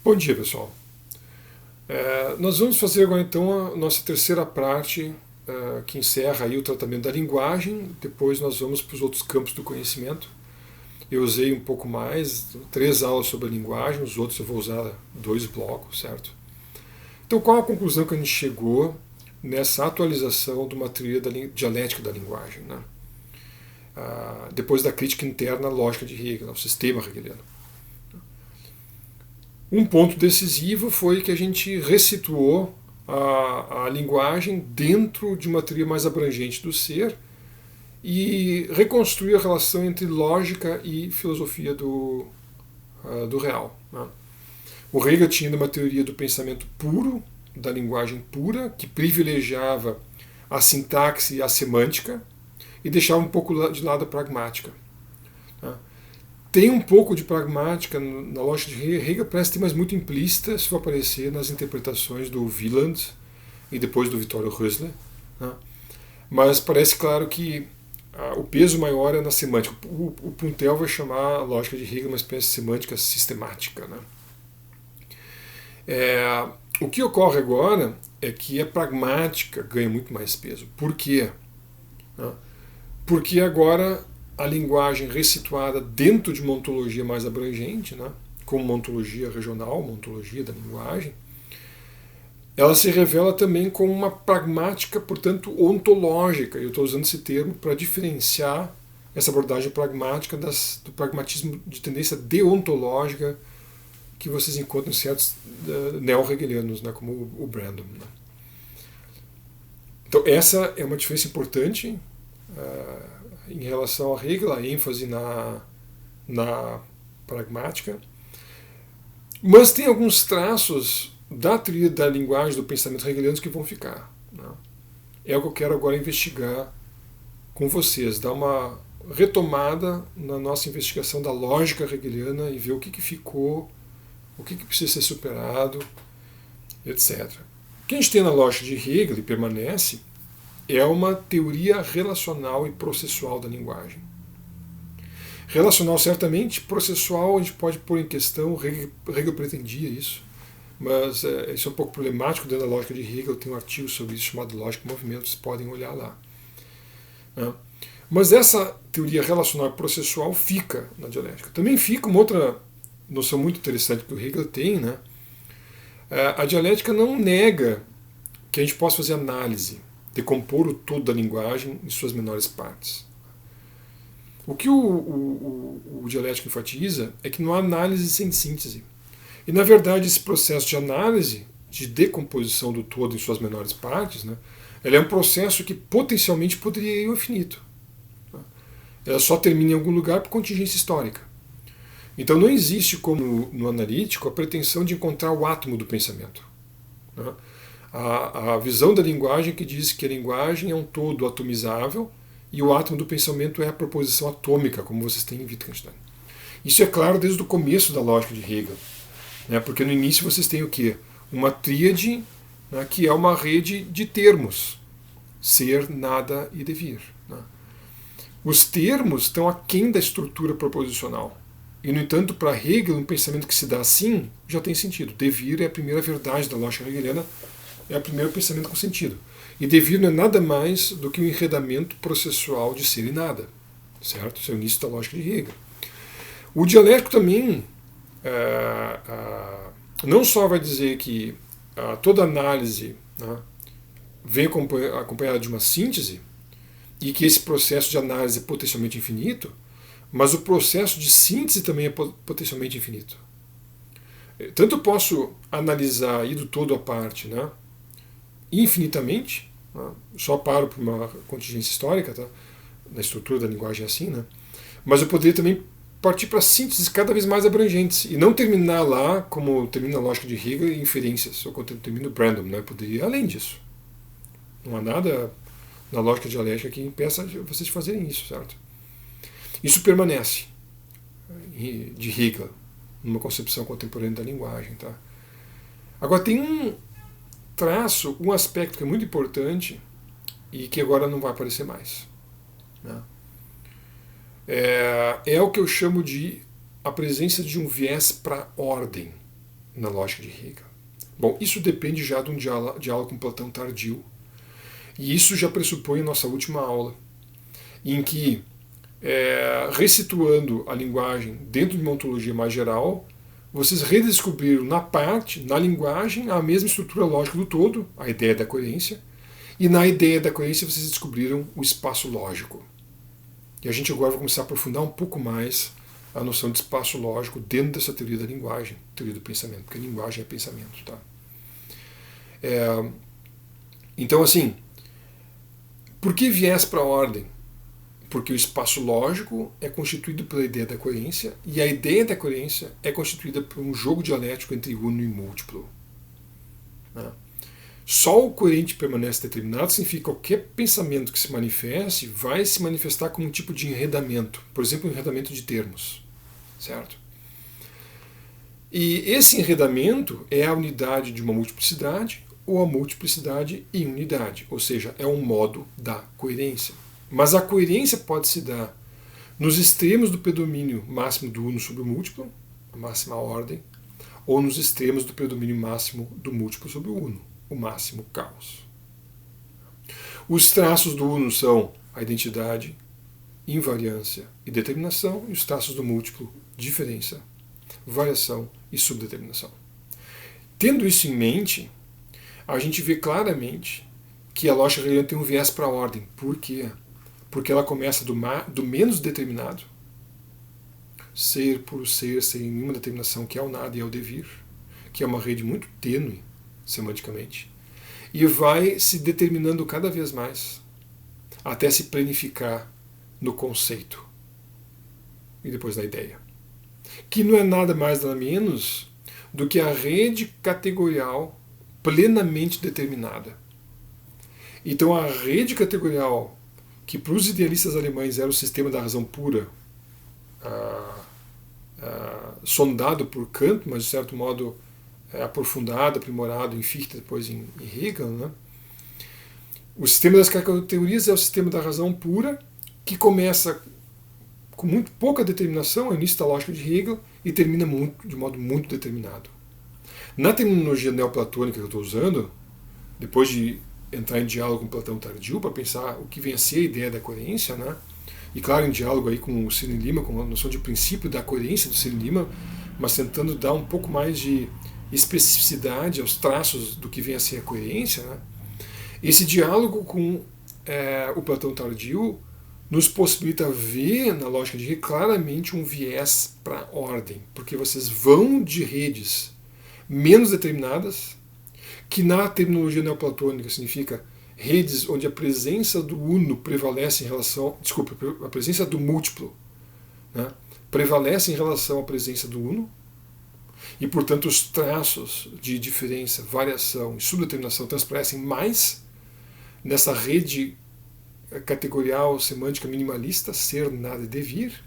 Bom dia, pessoal. Nós vamos fazer agora então a nossa terceira parte, que encerra aí o tratamento da linguagem. Depois nós vamos para os outros campos do conhecimento. Eu usei um pouco mais, 3 aulas sobre a linguagem, os outros eu vou usar 2 blocos, certo? Então qual a conclusão que a gente chegou nessa atualização de uma teoria dialética da linguagem, né? Depois da crítica interna à lógica de Hegel, ao sistema hegeliano. Um ponto decisivo foi que a gente ressituou a linguagem dentro de uma teoria mais abrangente do ser e reconstruiu a relação entre lógica e filosofia do real, né? O Hegel tinha uma teoria do pensamento puro, da linguagem pura, que privilegiava a sintaxe e a semântica e deixava um pouco de lado a pragmática, né? Tem um pouco de pragmática na lógica de Hegel, parece ter, mas muito implícita, se for aparecer nas interpretações do Wieland e depois do Vittorio Rösler, né? Mas parece claro que o peso maior é na semântica. O Puntel vai chamar a lógica de Hegel uma espécie de semântica sistemática, né? O que ocorre agora é que a pragmática ganha muito mais peso. Por quê? Porque agora a linguagem ressituada dentro de uma ontologia mais abrangente, né, como uma ontologia regional, uma ontologia da linguagem, ela se revela também como uma pragmática, portanto, ontológica. Eu estou usando esse termo para diferenciar essa abordagem pragmática do pragmatismo de tendência deontológica que vocês encontram em certos neo-hegelianos, né, como o Brandom, né? Então essa é uma diferença importante em relação a Hegel, a ênfase na pragmática. Mas tem alguns traços da teoria da linguagem do pensamento hegeliano que vão ficar, né? É o que eu quero agora investigar com vocês, dar uma retomada na nossa investigação da lógica hegeliana e ver o que ficou, o que precisa ser superado, etc. O que a gente tem na lógica de Hegel e permanece é uma teoria relacional e processual da linguagem. Relacional, certamente, processual a gente pode pôr em questão, Hegel pretendia isso, mas isso é um pouco problemático dentro da lógica de Hegel, tem um artigo sobre isso chamado Lógica e Movimento, vocês podem olhar lá, né? Mas essa teoria relacional e processual fica na dialética. Também fica uma outra noção muito interessante que o Hegel tem, né? A dialética não nega que a gente possa fazer análise, decompor o todo da linguagem em suas menores partes. O que o dialético enfatiza é que não há análise sem síntese. E, na verdade, esse processo de análise, de decomposição do todo em suas menores partes, né, ele é um processo que potencialmente poderia ir ao infinito, né? Ela só termina em algum lugar por contingência histórica. Então não existe, como no analítico, a pretensão de encontrar o átomo do pensamento, né? A visão da linguagem que diz que a linguagem é um todo atomizável e o átomo do pensamento é a proposição atômica, como vocês têm em Wittgenstein. Isso é claro desde o começo da lógica de Hegel, né? Porque no início vocês têm o quê? Uma tríade, né, que é uma rede de termos: ser, nada e devir, né? Os termos estão aquém da estrutura proposicional. E, no entanto, para Hegel, um pensamento que se dá assim já tem sentido. Devir é a primeira verdade da lógica hegeliana, é o primeiro pensamento com sentido. E devir não é nada mais do que um enredamento processual de ser e nada, certo? Esse é o início da lógica de Hegel. O dialético também não só vai dizer que toda análise, né, vem acompanhada de uma síntese e que esse processo de análise é potencialmente infinito, mas o processo de síntese também é potencialmente infinito. Tanto eu posso analisar aí do todo à parte, né, infinitamente, né, só paro por uma contingência histórica, tá, na estrutura da linguagem é assim, né, mas eu poderia também partir para sínteses cada vez mais abrangentes e não terminar lá, como termina a lógica de Hegel, em inferências, ou como termina o Brandom, né, eu poderia ir além disso. Não há nada na lógica dialética que impeça vocês de fazerem isso, certo? Isso permanece de Hegel, numa concepção contemporânea da linguagem, tá? Agora tem um traço, um aspecto que é muito importante e que agora não vai aparecer mais, né? É o que eu chamo de a presença de um viés para ordem. na lógica de Hegel? Bom, isso depende já de um diálogo com Platão tardio. E isso já pressupõe a nossa última aula, em que, ressituando a linguagem dentro de uma ontologia mais geral, vocês redescobriram na linguagem, a mesma estrutura lógica do todo, a ideia da coerência, e na ideia da coerência vocês descobriram o espaço lógico. E a gente agora vai começar a aprofundar um pouco mais a noção de espaço lógico dentro dessa teoria da linguagem, teoria do pensamento, porque linguagem é pensamento. Tá? Então, assim, por que viés para a ordem? Porque o espaço lógico é constituído pela ideia da coerência, e a ideia da coerência é constituída por um jogo dialético entre uno e múltiplo. Né? Só o coerente permanece determinado significa que qualquer pensamento que se manifeste vai se manifestar como um tipo de enredamento, por exemplo, um enredamento de termos. Certo? E esse enredamento é a unidade de uma multiplicidade ou a multiplicidade em unidade, ou seja, é um modo da coerência. Mas a coerência pode se dar nos extremos do predomínio máximo do uno sobre o múltiplo, a máxima ordem, ou nos extremos do predomínio máximo do múltiplo sobre o uno, o máximo caos. Os traços do uno são a identidade, invariância e determinação, e os traços do múltiplo, diferença, variação e subdeterminação. Tendo isso em mente, a gente vê claramente que a lógica hegeliana tem um viés para a ordem. Por quê? Porque ela começa do menos determinado, ser por ser, sem nenhuma determinação, que é o nada e é o devir, que é uma rede muito tênue, semanticamente, e vai se determinando cada vez mais, até se planificar no conceito e depois na ideia, que não é nada mais nada menos do que a rede categorial plenamente determinada. Então a rede categorial, que para os idealistas alemães era o sistema da razão pura, sondado por Kant, mas de certo modo aprofundado, aprimorado em Fichte, depois em Hegel, né? O sistema das categorias é o sistema da razão pura, que começa com muito pouca determinação, é o início da lógica de Hegel, e termina de modo muito determinado. Na terminologia neoplatônica que eu estou usando, depois de entrar em diálogo com Platão tardio, para pensar o que vem a ser a ideia da coerência, né? E claro, em diálogo aí com o Sidney Lima, com a noção de princípio da coerência do Sidney Lima, mas tentando dar um pouco mais de especificidade aos traços do que vem a ser a coerência, né? Esse diálogo com o Platão tardio nos possibilita ver na lógica de Hegel claramente um viés para a ordem, porque vocês vão de redes menos determinadas, que na terminologia neoplatônica significa redes onde a presença do uno prevalece em relação, a presença do múltiplo, né, prevalece em relação à presença do uno, e portanto os traços de diferença, variação e subdeterminação transparecem mais nessa rede categorial semântica minimalista, ser, nada e devir.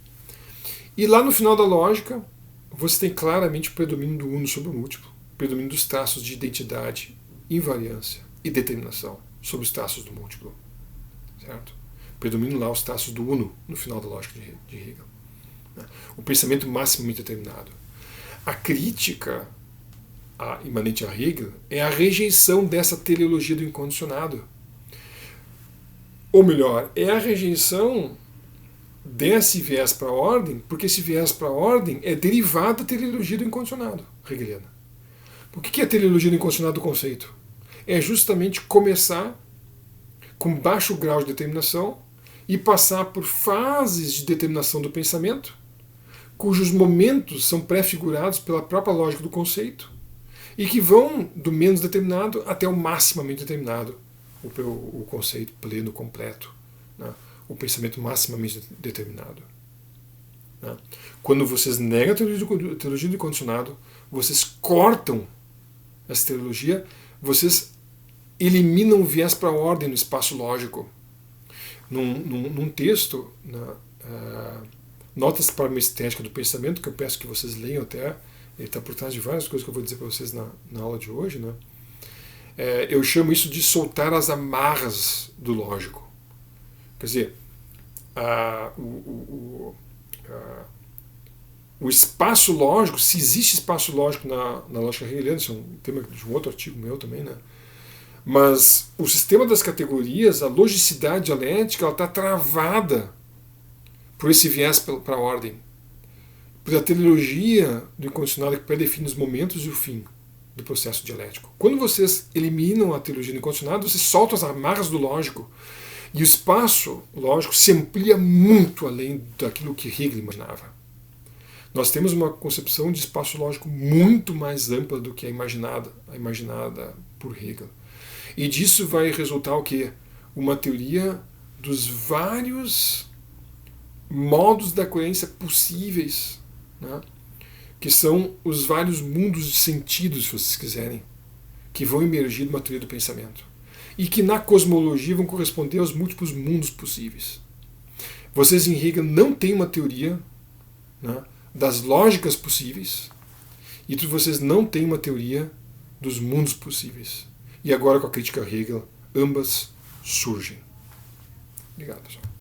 E lá no final da lógica, você tem claramente o predomínio do uno sobre o múltiplo, o predomínio dos traços de identidade, invariância e determinação sobre os traços do múltiplo. Certo? Predominam lá os traços do uno no final da lógica de Hegel. O pensamento maximamente determinado. A crítica imanente a Hegel é a rejeição dessa teleologia do incondicionado. Ou melhor, é a rejeição desse viés para a ordem, porque esse viés para a ordem é derivado da teleologia do incondicionado hegeliana. O que é a teleologia do incondicionado do conceito? É justamente começar com baixo grau de determinação e passar por fases de determinação do pensamento, cujos momentos são pré-figurados pela própria lógica do conceito, e que vão do menos determinado até o maximamente determinado, o conceito pleno, completo, né? O pensamento maximamente determinado. Né? Quando vocês negam a teologia do incondicionado, vocês cortam essa teologia, vocês eliminam o viés para a ordem no espaço lógico. Num texto, Notas para uma Estética do Pensamento, que eu peço que vocês leiam até, ele está por trás de várias coisas que eu vou dizer para vocês na aula de hoje, né? Eu chamo isso de soltar as amarras do lógico. Quer dizer, o espaço lógico, se existe espaço lógico na lógica hegeliana, isso é um tema de um outro artigo meu também, né? Mas o sistema das categorias, a logicidade dialética, ela está travada por esse viés para a ordem, pela teleologia do incondicional que predefine os momentos e o fim do processo dialético. Quando vocês eliminam a teleologia do incondicional, vocês soltam as amarras do lógico, e o espaço lógico se amplia muito além daquilo que Hegel imaginava. Nós temos uma concepção de espaço lógico muito mais ampla do que a imaginada por Hegel. E disso vai resultar o quê? Uma teoria dos vários modos da coerência possíveis, né? Que são os vários mundos de sentidos, se vocês quiserem, que vão emergir de uma teoria do pensamento. E que na cosmologia vão corresponder aos múltiplos mundos possíveis. Vocês em Hegel não têm uma teoria, né, das lógicas possíveis, e vocês não têm uma teoria dos mundos possíveis. E agora, com a crítica a Hegel, ambas surgem. Obrigado, pessoal.